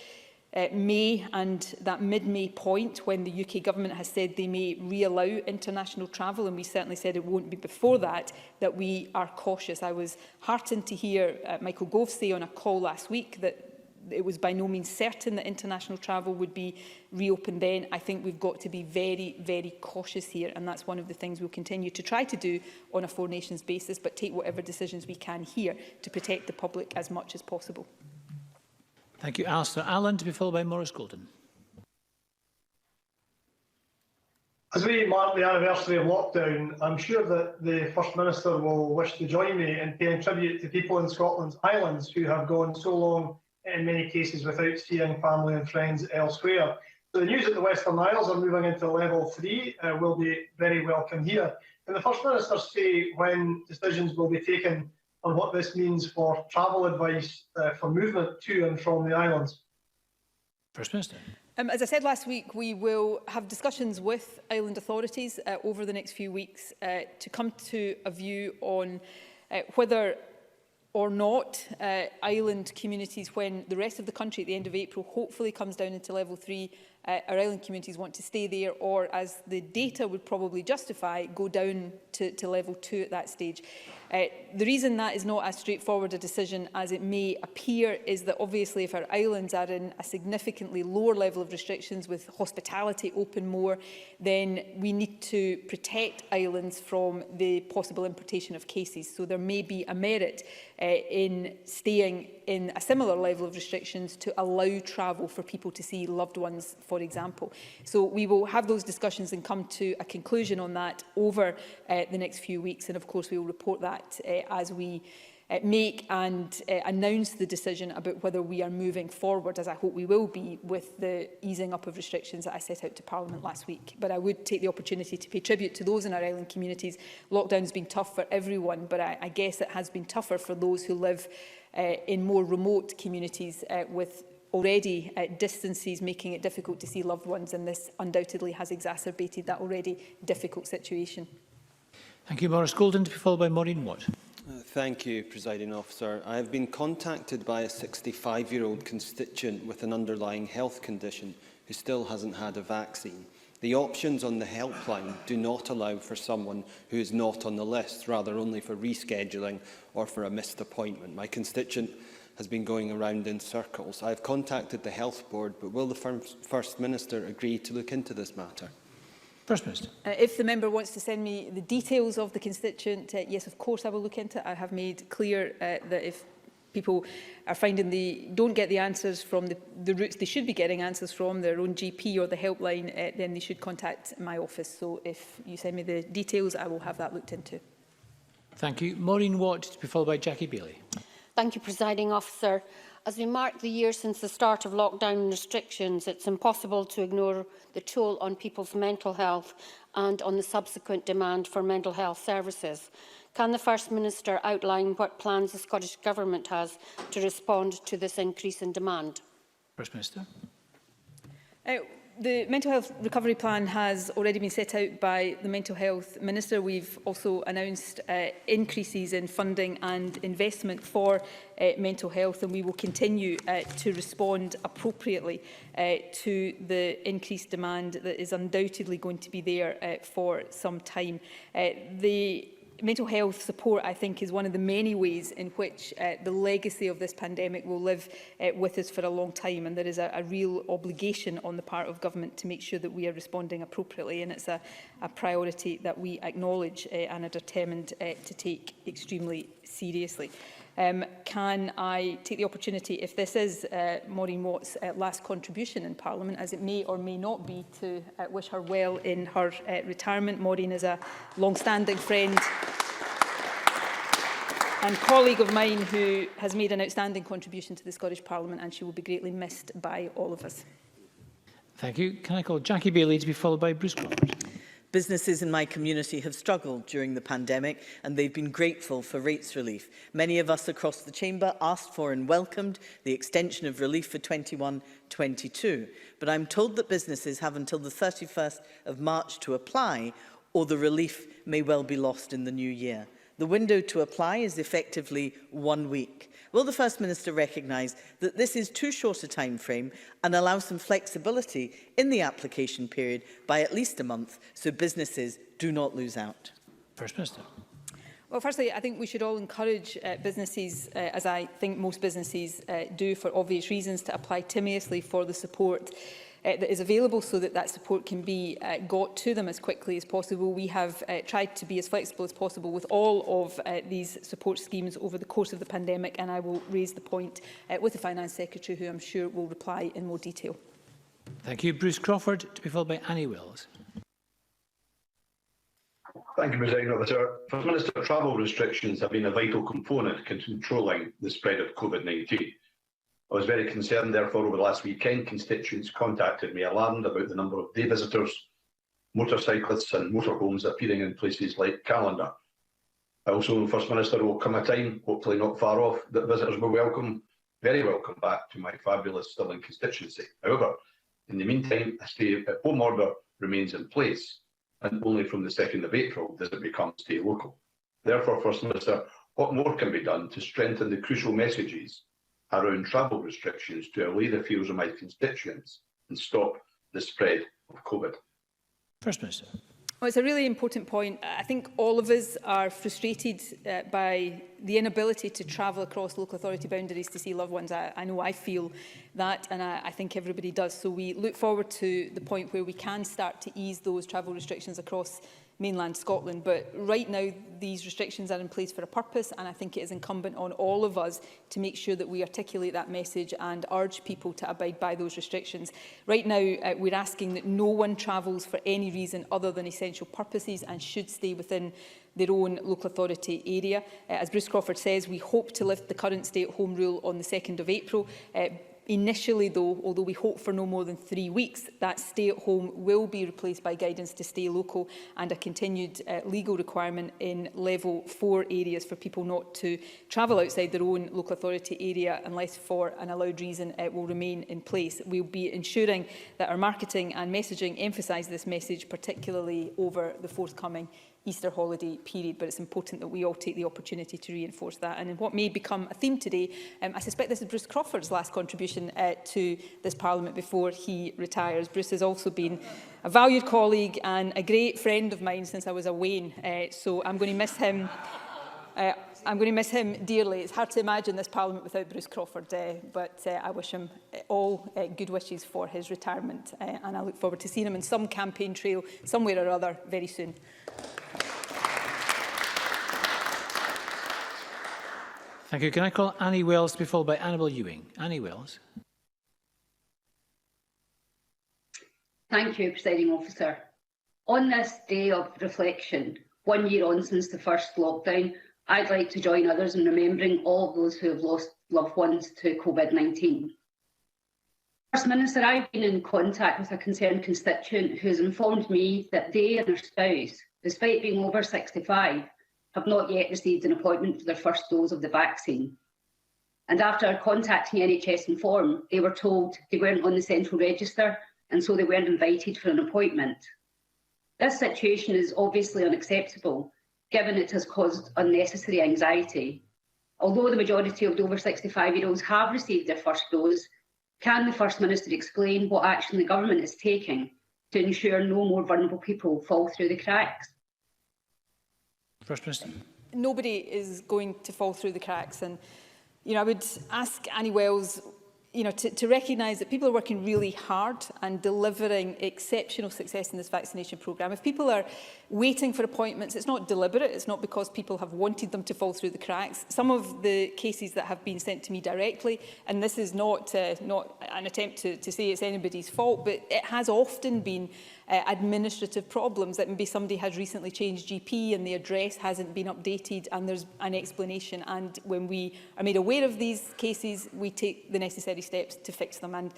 C: May and that mid-May point when the UK government has said they may reallow international travel, and we certainly said it won't be before that, that we are cautious. I was heartened to hear Michael Gove say on a call last week that it was by no means certain that international travel would be reopened then. I think we've got to be very, very cautious here, and that's one of the things we'll continue to try to do on a four nations basis, but take whatever decisions we can here to protect the public as much as possible.
A: Thank you. Alistair Allen, to be followed by Maurice Golden.
G: As we mark the anniversary of lockdown, I'm sure that the First Minister will wish to join me in paying tribute to people in Scotland's islands who have gone so long, in many cases, without seeing family and friends elsewhere. So the news that the Western Isles are moving into level 3 will be very welcome here. Can the First Minister say when decisions will be taken on what this means for travel advice for movement to and from the islands?
A: First Minister.
C: As I said last week, we will have discussions with island authorities over the next few weeks to come to a view on whether or not island communities, when the rest of the country at the end of April hopefully comes down into level 3, our island communities want to stay there, or as the data would probably justify, go down to level 2 at that stage. The reason that is not as straightforward a decision as it may appear is that obviously if our islands are in a significantly lower level of restrictions with hospitality open more, then we need to protect islands from the possible importation of cases. So there may be a merit in staying in a similar level of restrictions to allow travel for people to see loved ones, for example. So we will have those discussions and come to a conclusion on that over the next few weeks. And of course, we will report that as we make and announce the decision about whether we are moving forward, as I hope we will be, with the easing up of restrictions that I set out to Parliament last week. But I would take the opportunity to pay tribute to those in our island communities. Lockdown has been tough for everyone, but I guess it has been tougher for those who live in more remote communities with already distances making it difficult to see loved ones, and this undoubtedly has exacerbated that already difficult situation.
A: Thank you, Maurice Golden, to be followed by Maureen Watt.
H: Thank you, Presiding Officer. I have been contacted by a 65-year-old constituent with an underlying health condition who still hasn't had a vaccine. The options on the helpline do not allow for someone who is not on the list, rather only for rescheduling or for a missed appointment. My constituent has been going around in circles. I have contacted the Health Board, but will the First Minister agree to look into this matter?
A: First Minister.
C: If the member wants to send me the details of the constituent, yes, of course I will look into it. I have made clear that if people are finding they don't get the answers from the routes they should be getting answers from, their own GP or the helpline, then they should contact my office. So if you send me the details, I will have that looked into.
A: Thank you. Maureen Watt, to be followed by Jackie Bailey.
I: Thank you, Presiding Officer. As we mark the year since the start of lockdown restrictions, it's impossible to ignore the toll on people's mental health and on the subsequent demand for mental health services. Can the First Minister outline what plans the Scottish Government has to respond to this increase in demand?
A: First Minister.
C: The Mental Health Recovery Plan has already been set out by the Mental Health Minister. We've also announced increases in funding and investment for mental health, and we will continue to respond appropriately to the increased demand that is undoubtedly going to be there for some time. The mental health support, I think, is one of the many ways in which the legacy of this pandemic will live with us for a long time, and there is a real obligation on the part of government to make sure that we are responding appropriately, and it's a priority that we acknowledge and are determined to take extremely seriously. Can I take the opportunity, if this is Maureen Watt's last contribution in Parliament, as it may or may not be, to wish her well in her retirement. Maureen is a long-standing friend and colleague of mine who has made an outstanding contribution to the Scottish Parliament, and she will be greatly missed by all of us.
A: Thank you. Can I call Jackie Bailey to be followed by Bruce Crawford?
J: Businesses in my community have struggled during the pandemic, and they've been grateful for rates relief. Many of us across the chamber asked for and welcomed the extension of relief for 21-22. But I'm told that businesses have until the 31st of March to apply, or the relief may well be lost in the new year. The window to apply is effectively 1 week. Will the First Minister recognise that this is too short a time frame and allow some flexibility in the application period by at least a month so businesses do not lose out?
A: First Minister.
C: Well, firstly, I think we should all encourage businesses, as I think most businesses do for obvious reasons, to apply timorously for the support that is available, so that that support can be got to them as quickly as possible. We have tried to be as flexible as possible with all of these support schemes over the course of the pandemic, and I will raise the point with the Finance Secretary, who I'm sure will reply in more detail.
A: Thank you. Bruce Crawford, to be followed by Annie Wills.
K: Thank you, President Officer. First Minister, travel restrictions have been a vital component in controlling the spread of COVID-19. I was very concerned, therefore, over the last weekend. Constituents contacted me alarmed about the number of day visitors, motorcyclists and motorhomes appearing in places like Callander. I also know, First Minister, there will come a time, hopefully not far off, that visitors will welcome, very welcome back to my fabulous Stirling constituency. However, in the meantime, a stay-at-home order remains in place, and only from the 2nd of April does it become stay local. Therefore, First Minister, what more can be done to strengthen the crucial messages around travel restrictions to allay the fears of my constituents and stop the spread of COVID?
A: First Minister.
C: Well, it's a really important point. I think all of us are frustrated by the inability to travel across local authority boundaries to see loved ones. I know I feel that, and I think everybody does. So we look forward to the point where we can start to ease those travel restrictions across mainland Scotland. But right now, these restrictions are in place for a purpose, and I think it is incumbent on all of us to make sure that we articulate that message and urge people to abide by those restrictions. Right now, we're asking that no one travels for any reason other than essential purposes and should stay within their own local authority area. As Bruce Crawford says, we hope to lift the current stay-at-home rule on the 2nd of April. Initially, though, although we hope for no more than 3 weeks, that stay-at-home will be replaced by guidance to stay local and a continued legal requirement in level 4 areas for people not to travel outside their own local authority area unless for an allowed reason will remain in place. We'll be ensuring that our marketing and messaging emphasise this message, particularly over the forthcoming Easter holiday period, but it's important that we all take the opportunity to reinforce that. And in what may become a theme today, I suspect this is Bruce Crawford's last contribution to this Parliament before he retires. Bruce has also been a valued colleague and a great friend of mine since I was a Wayne, so I'm going to miss him. I'm going to miss him dearly. It's hard to imagine this Parliament without Bruce Crawford, but I wish him all good wishes for his retirement, and I look forward to seeing him in some campaign trail somewhere or other very soon.
A: Thank you. Can I call Annie Wells to be followed by Annabel Ewing? Annie Wells.
L: Thank you, Presiding Officer. On this day of reflection, 1 year on since the first lockdown, I'd like to join others in remembering all of those who have lost loved ones to COVID-19. First Minister, I've been in contact with a concerned constituent who has informed me that they and their spouse, despite being over 65, have not yet received an appointment for their first dose of the vaccine. And after contacting NHS Inform, they were told they weren't on the central register and so they weren't invited for an appointment. This situation is obviously unacceptable, given it has caused unnecessary anxiety. Although the majority of the over 65-year-olds have received their first dose, can the First Minister explain what action the Government is taking to ensure no more vulnerable people fall through the cracks?
A: First Minister.
C: Nobody is going to fall through the cracks. And, I would ask Annie Wells, to recognise that people are working really hard and delivering exceptional success in this vaccination programme. If people are waiting for appointments, it's not deliberate. It's not because people have wanted them to fall through the cracks. Some of the cases that have been sent to me directly, and this is not an attempt to say it's anybody's fault, but it has often been administrative problems, that maybe somebody has recently changed GP and the address hasn't been updated and there's an explanation. And when we are made aware of these cases, we take the necessary steps to fix them. And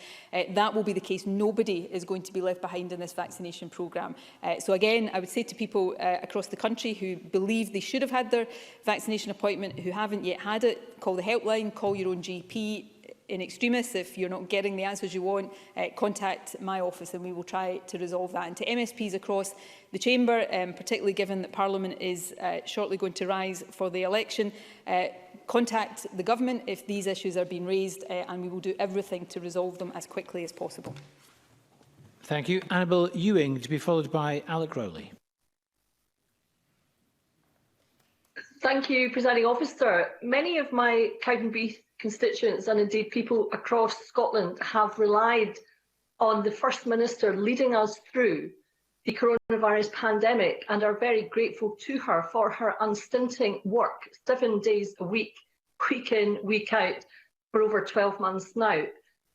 C: that will be the case. Nobody is going to be left behind in this vaccination programme. So again, I would say to people across the country who believe they should have had their vaccination appointment, who haven't yet had it, call the helpline, call your own GP. In extremis, if you're not getting the answers you want, contact my office and we will try to resolve that. And to MSPs across the chamber, particularly given that Parliament is shortly going to rise for the election, contact the Government if these issues are being raised and we will do everything to resolve them as quickly as possible.
A: Thank you. Annabel Ewing, to be followed by Alec Rowley.
M: Thank you, Presiding Officer. Many of my Cowdenbeath constituents and indeed people across Scotland have relied on the First Minister leading us through the coronavirus pandemic and are very grateful to her for her unstinting work 7 days a week, week in, week out, for over 12 months now.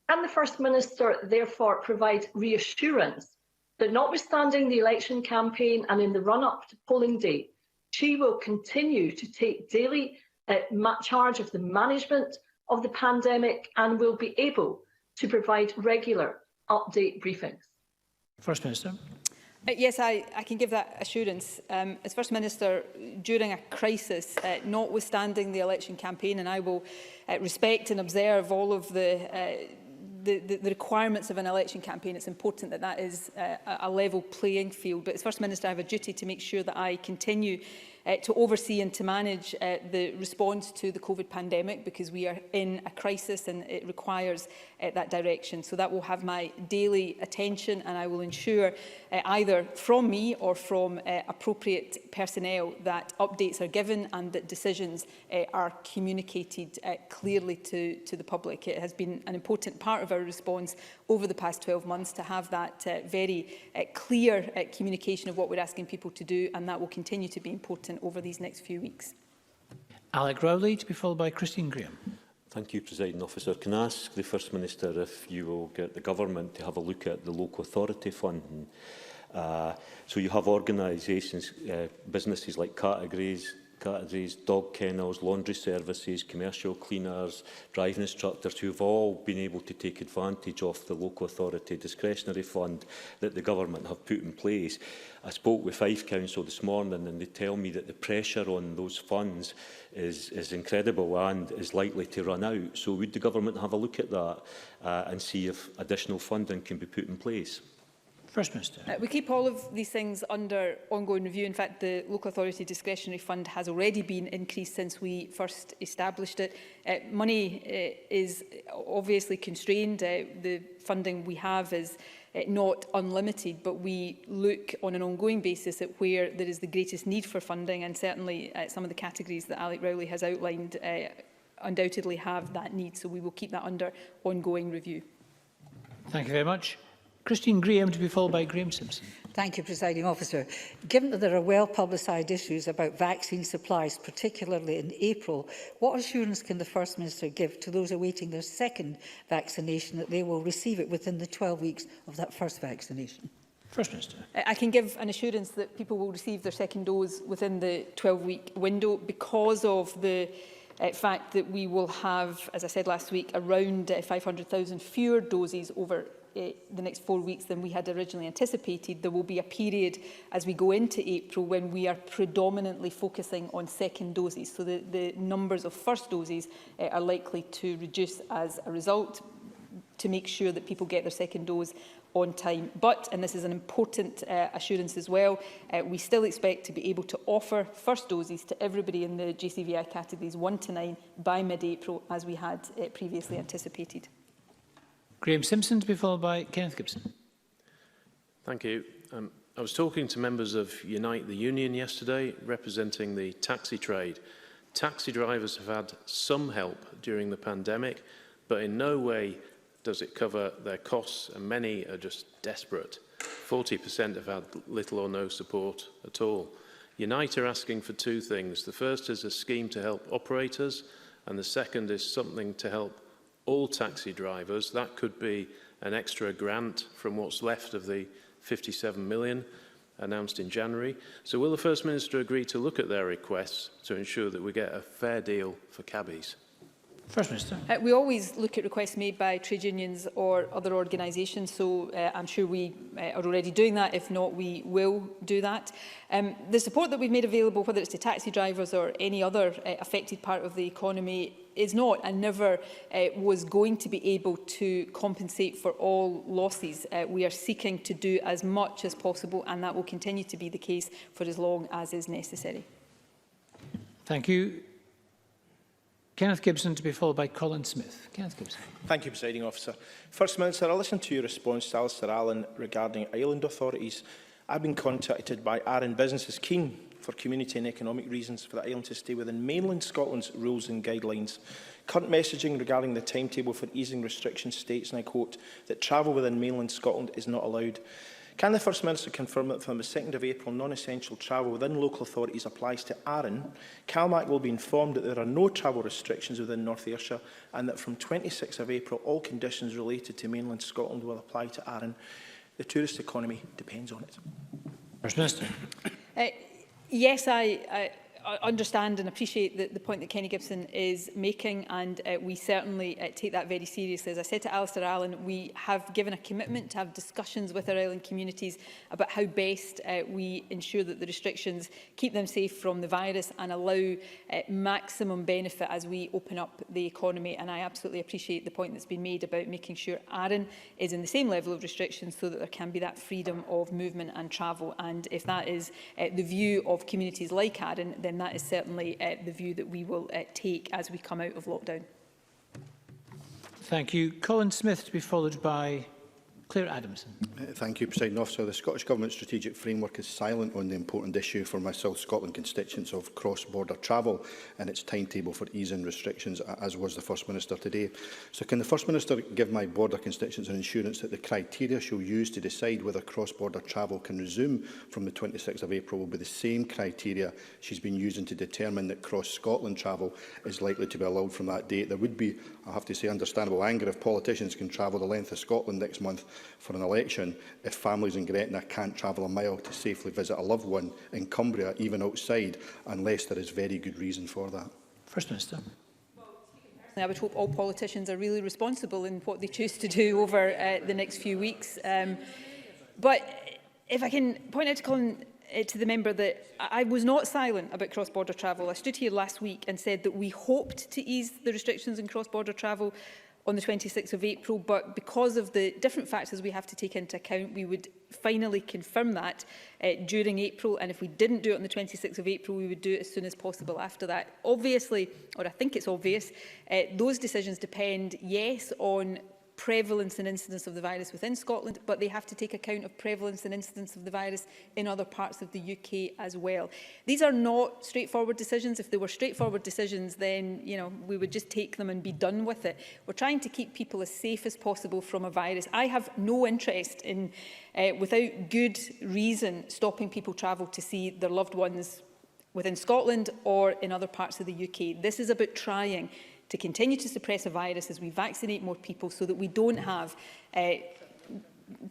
M: Can the First Minister therefore provide reassurance that notwithstanding the election campaign and in the run-up to polling day, she will continue to take daily charge of the management of the pandemic and will be able to provide regular update briefings?
A: First Minister.
C: Yes, I can give that assurance. As First Minister, during a crisis, notwithstanding the election campaign, and I will respect and observe all of the requirements of an election campaign, it's important that that is a level playing field. But as First Minister, I have a duty to make sure that I continue to oversee and to manage the response to the COVID pandemic, because we are in a crisis and it requires that direction. So that will have my daily attention, and I will ensure either from me or from appropriate personnel that updates are given and that decisions are communicated clearly to the public. It has been an important part of our response over the past 12 months to have that very clear communication of what we're asking people to do, and that will continue to be important over these next few weeks.
A: Alec Rowley, to be followed by Christine Graham.
N: Thank you, Presiding Officer. Can I ask the First Minister if you will get the Government to have a look at the local authority funding? So you have organisations, businesses like categories, dog kennels, laundry services, commercial cleaners, driving instructors who have all been able to take advantage of the local authority discretionary fund that the Government have put in place. I spoke with Fife Council this morning and they tell me that the pressure on those funds is incredible and is likely to run out. So would the Government have a look at that and see if additional funding can be put in place?
A: First Minister.
C: We keep all of these things under ongoing review. In fact, the Local Authority Discretionary Fund has already been increased since we first established it. Money is obviously constrained. The funding we have is not unlimited, but we look on an ongoing basis at where there is the greatest need for funding, and certainly some of the categories that Alec Rowley has outlined undoubtedly have that need. So we will keep that under ongoing review.
A: Thank you very much. Christine Graham, to be followed by Graham Simpson.
O: Thank you, Presiding Officer. Given that there are well-publicised issues about vaccine supplies, particularly in April, what assurance can the First Minister give to those awaiting their second vaccination that they will receive it within the 12 weeks of that first vaccination?
A: First Minister.
C: I can give an assurance that people will receive their second dose within the 12-week window because of the fact that we will have, as I said last week, around 500,000 fewer doses over the next 4 weeks than we had originally anticipated. There will be a period as we go into April when we are predominantly focusing on second doses. So the numbers of first doses are likely to reduce as a result, to make sure that people get their second dose on time. But, and this is an important assurance as well, we still expect to be able to offer first doses to everybody in the JCVI categories 1 to 9 by mid-April, as we had previously anticipated.
A: Graham Simpson to be followed by Kenneth Gibson.
P: Thank you. I was talking to members of Unite the Union yesterday, representing the taxi trade. Taxi drivers have had some help during the pandemic, but in no way does it cover their costs, and many are just desperate. 40% have had little or no support at all. Unite are asking for two things. The first is a scheme to help operators, and the second is something to help all taxi drivers. That could be an extra grant from what's left of the 57 million announced in January. So will the First Minister agree to look at their requests to ensure that we get a fair deal for cabbies?
A: First Minister.
C: We always look at requests made by trade unions or other organisations, so I'm sure we are already doing that. If not, we will do that. The support that we've made available, whether it's to taxi drivers or any other affected part of the economy, is not and never was going to be able to compensate for all losses. We are seeking to do as much as possible, and that will continue to be the case for as long as is necessary.
A: Thank you. Kenneth Gibson to be followed by Colin Smith. Kenneth Gibson.
Q: Thank you, Presiding Officer. First Minister, I listened to your response to Alistair Allen regarding island authorities. I've been contacted by Arran businesses keen for community and economic reasons for the island to stay within mainland Scotland's rules and guidelines. Current messaging regarding the timetable for easing restrictions states, and I quote, that travel within mainland Scotland is not allowed. Can the First Minister confirm that from the 2nd of April, non-essential travel within local authorities applies to Arran? CalMac will be informed that there are no travel restrictions within North Ayrshire, and that from 26th of April, all conditions related to mainland Scotland will apply to Arran. The tourist economy depends on it.
A: First Minister.
C: Yes, I understand and appreciate the point that Kenny Gibson is making, and we certainly take that very seriously. As I said to Alistair Allen, we have given a commitment to have discussions with our island communities about how best we ensure that the restrictions keep them safe from the virus and allow maximum benefit as we open up the economy. And I absolutely appreciate the point that's been made about making sure Arran is in the same level of restrictions so that there can be that freedom of movement and travel. And if that is the view of communities like Arran, then that is certainly the view that we will take as we come out of lockdown.
A: Thank you. Colin Smith to be followed by Claire Adamson.
R: Thank you, Presiding Officer. The Scottish Government strategic framework is silent on the important issue for my South Scotland constituents of cross-border travel and its timetable for easing restrictions, as was the First Minister today. So can the First Minister give my border constituents an assurance that the criteria she'll use to decide whether cross-border travel can resume from the 26th of April will be the same criteria she's been using to determine that cross-Scotland travel is likely to be allowed from that date? There would be, I have to say, understandable anger if politicians can travel the length of Scotland next month for an election if families in Gretna can't travel a mile to safely visit a loved one in Cumbria, even outside, unless there is very good reason for that.
A: First Minister.
C: I would hope all politicians are really responsible in what they choose to do over the next few weeks. But if I can point out to Colin, to the member, that I was not silent about cross-border travel. I stood here last week and said that we hoped to ease the restrictions in cross-border travel on the 26th of April, but because of the different factors we have to take into account, we would finally confirm that during April, and if we didn't do it on the 26th of April, we would do it as soon as possible after that. Obviously, or I think it's obvious, those decisions depend, yes, on prevalence and incidence of the virus within Scotland, but they have to take account of prevalence and incidence of the virus in other parts of the UK as well. These are not straightforward decisions. If they were straightforward decisions, then we would just take them and be done with it. We're trying to keep people as safe as possible from a virus. I have no interest in, without good reason, stopping people travel to see their loved ones within Scotland or in other parts of the UK. This is about trying to continue to suppress a virus as we vaccinate more people so that we don't have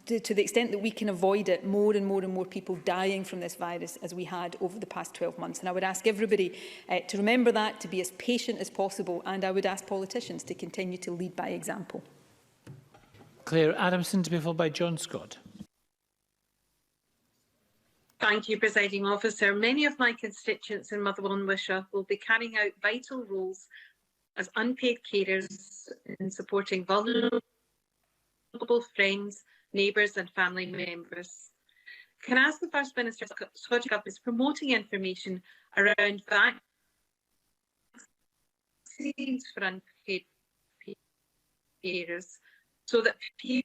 C: to the extent that we can avoid it, more and more people dying from this virus as we had over the past 12 months. And I would ask everybody to remember that, to be as patient as possible, and I would ask politicians to continue to lead by example.
A: Claire Adamson, to be followed by John Scott.
S: Thank you, Presiding Officer. Many of my constituents in Motherwell and Wishaw will be carrying out vital roles as unpaid carers in supporting vulnerable friends, neighbours and family members. Can I ask the First Minister of the Scottish Government is promoting information around vaccines for unpaid carers so that people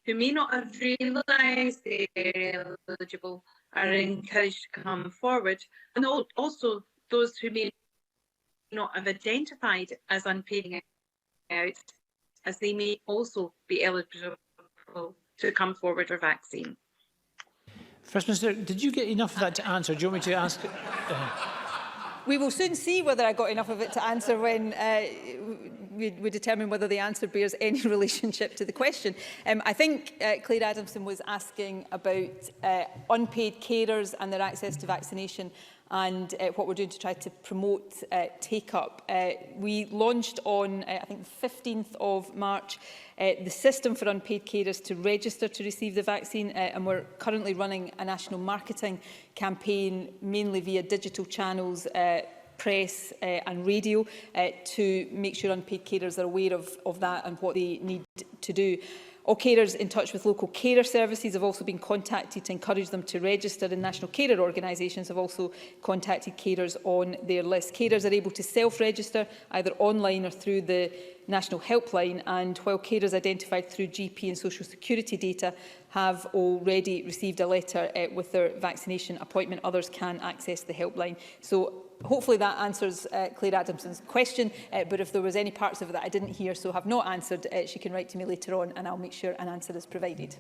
S: who may not have realised they are eligible are encouraged to come forward, and also those who may not have identified as unpaid out, as they may also be eligible to come forward for vaccine.
A: First Minister, did you get enough of that to answer? Do you want me to ask?
C: We will soon see whether I got enough of it to answer when we determine whether the answer bears any relationship to the question. I think Claire Adamson was asking about unpaid carers and their access to vaccination and what we're doing to try to promote take-up. We launched on, I think, the 15th of March, the system for unpaid carers to register to receive the vaccine, and we're currently running a national marketing campaign, mainly via digital channels, press and radio, to make sure unpaid carers are aware of that and what they need to do. All carers in touch with local carer services have also been contacted to encourage them to register, and national carer organisations have also contacted carers on their list. Carers are able to self-register either online or through the national helpline, and while carers identified through GP and social security data have already received a letter with their vaccination appointment, others can access the helpline. So hopefully that answers Claire Adamson's question, but if there was any parts of it that I didn't hear so have not answered, she can write to me later on and I'll make sure an answer is provided.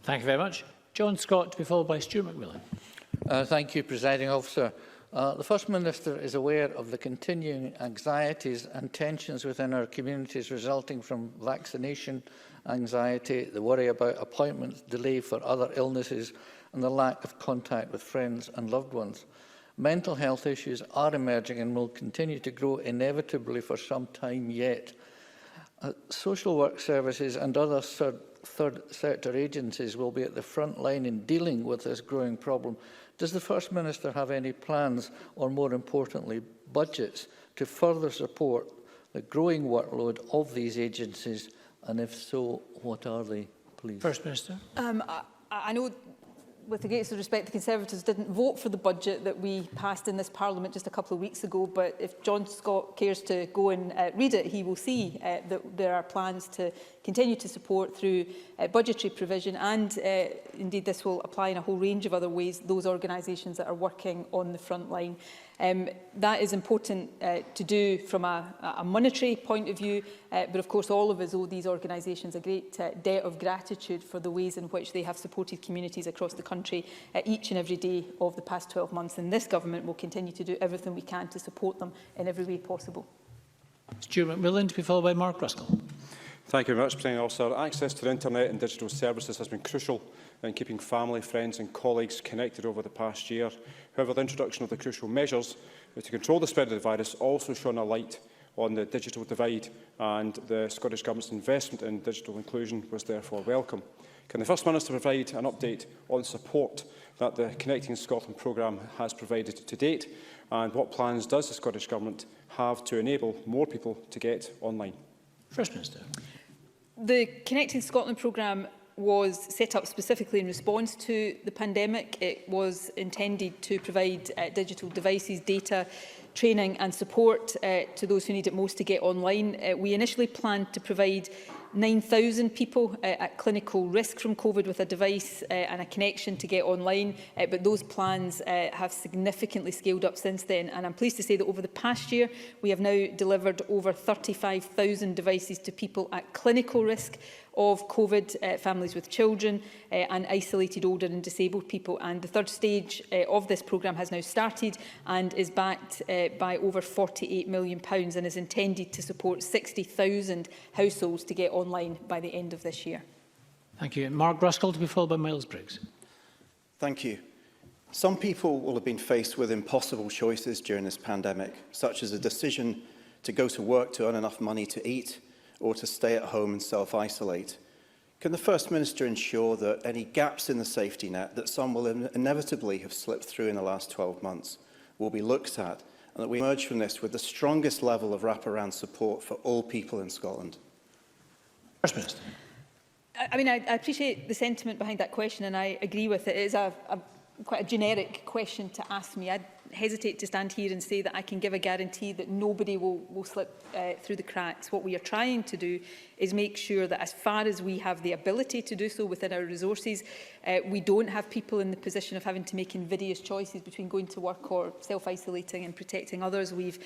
A: Thank you very much. John Scott, to be followed by Stuart McMillan.
T: Thank you, Presiding Officer. The First Minister is aware of the continuing anxieties and tensions within our communities resulting from vaccination anxiety, the worry about appointments, delay for other illnesses and the lack of contact with friends and loved ones. Mental health issues are emerging and will continue to grow inevitably for some time yet. Social work services and other third sector agencies will be at the front line in dealing with this growing problem. Does the First Minister have any plans, or more importantly, budgets, to further support the growing workload of these agencies? And if so, what are they, please? First Minister.
C: I know, with the greatest respect, the Conservatives didn't vote for the budget that we passed in this Parliament just a couple of weeks ago, but if John Scott cares to go and read it, he will see that there are plans to continue to support through budgetary provision, and indeed this will apply in a whole range of other ways, those organisations that are working on the front line. That is important to do from a monetary point of view, but of course all of us owe these organisations a great debt of gratitude for the ways in which they have supported communities across the country each and every day of the past 12 months, and this government will continue to do everything we can to support them in every way possible.
A: Stuart McMillan, to be followed by Mark Ruskell.
U: Thank you very much, Presiding Officer. Access to the internet and digital services has been crucial in keeping family, friends and colleagues connected over the past year. However, the introduction of the crucial measures to control the spread of the virus also shone a light on the digital divide, and the Scottish Government's investment in digital inclusion was therefore welcome. Can the First Minister provide an update on support that the Connecting Scotland programme has provided to date, and what plans does the Scottish Government have to enable more people to get online?
A: First Minister.
C: The Connecting Scotland programme was set up specifically in response to the pandemic. It was intended to provide digital devices, data, training and support to those who need it most to get online. We initially planned to provide 9,000 people at clinical risk from COVID with a device and a connection to get online, but those plans have significantly scaled up since then. And I'm pleased to say that over the past year, we have now delivered over 35,000 devices to people at clinical risk of COVID, families with children and isolated older and disabled people. And the third stage of this programme has now started and is backed by over £48 million and is intended to support 60,000 households to get online by the end of this year.
A: Thank you. Mark Ruskell to be followed by Miles Briggs.
B: Thank you. Some people will have been faced with impossible choices during this pandemic, such as a decision to go to work to earn enough money to eat, or to stay at home and self-isolate. Can the First Minister ensure that any gaps in the safety net that some will inevitably have slipped through in the last 12 months will be looked at, and that we emerge from this with the strongest level of wraparound support for all people in Scotland?
A: First Minister.
C: I mean, I appreciate the sentiment behind that question, and I agree with it. It is quite a generic question to ask me. I'd hesitate to stand here and say that I can give a guarantee that nobody will slip through the cracks. What we are trying to do is make sure that as far as we have the ability to do so within our resources, we don't have people in the position of having to make invidious choices between going to work or self-isolating and protecting others. We've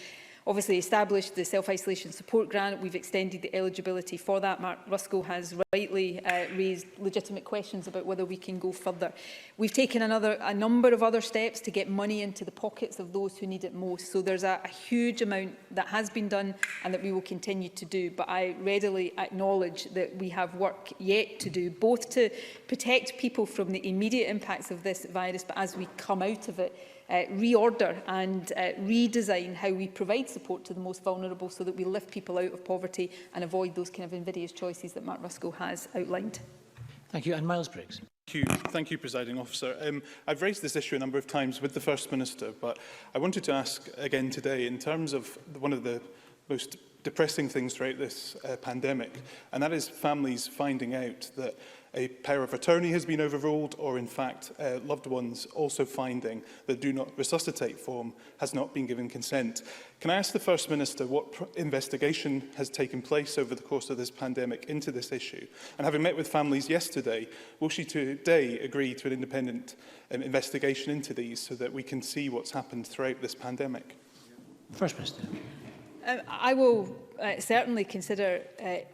C: obviously established the self-isolation support grant. We've extended the eligibility for that. Mark Ruskell has rightly raised legitimate questions about whether we can go further. We've taken a number of other steps to get money into the pockets of those who need it most. So there's a huge amount that has been done and that we will continue to do. But I readily acknowledge that we have work yet to do, both to protect people from the immediate impacts of this virus, but as we come out of it, reorder and redesign how we provide support to the most vulnerable so that we lift people out of poverty and avoid those kind of invidious choices that Mark Ruskell has outlined.
A: Thank you. And Miles Briggs.
V: Thank you, Presiding Officer. I've raised this issue a number of times with the First Minister, but I wanted to ask again today in terms of one of the most depressing things throughout this pandemic, and that is families finding out that a power of attorney has been overruled, or in fact loved ones also finding that do not resuscitate form has not been given consent. Can I ask the First Minister what investigation has taken place over the course of this pandemic into this issue? And having met with families yesterday, will she today agree to an independent investigation into these so that we can see what's happened throughout this pandemic?
A: First Minister.
C: I will certainly consider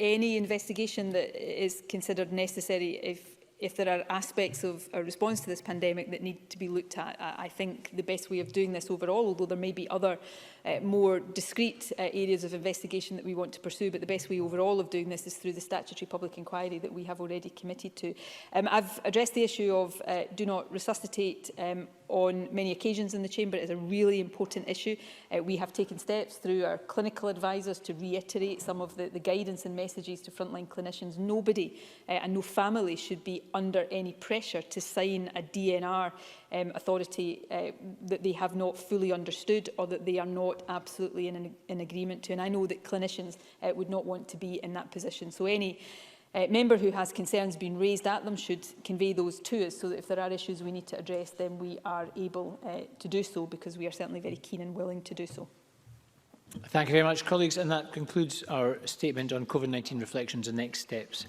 C: any investigation that is considered necessary if there are aspects of a response to this pandemic that need to be looked at. I think the best way of doing this overall, although there may be other more discrete areas of investigation that we want to pursue, but the best way overall of doing this is through the statutory public inquiry that we have already committed to. I've addressed the issue of do not resuscitate on many occasions in the Chamber. It is a really important issue. We have taken steps through our clinical advisors to reiterate some of the guidance and messages to frontline clinicians. Nobody and no family should be under any pressure to sign a DNR authority that they have not fully understood or that they are not absolutely in agreement to. And I know that clinicians would not want to be in that position. So any member who has concerns being raised at them should convey those to us so that if there are issues we need to address, then we are able to do so, because we are certainly very keen and willing to do so.
A: Thank you very much, colleagues. And that concludes our statement on COVID-19 reflections and next steps.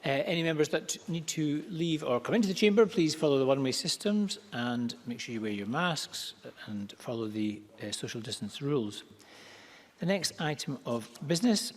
A: Any members that need to leave or come into the chamber, please follow the one-way systems and make sure you wear your masks and follow the social distance rules. The next item of business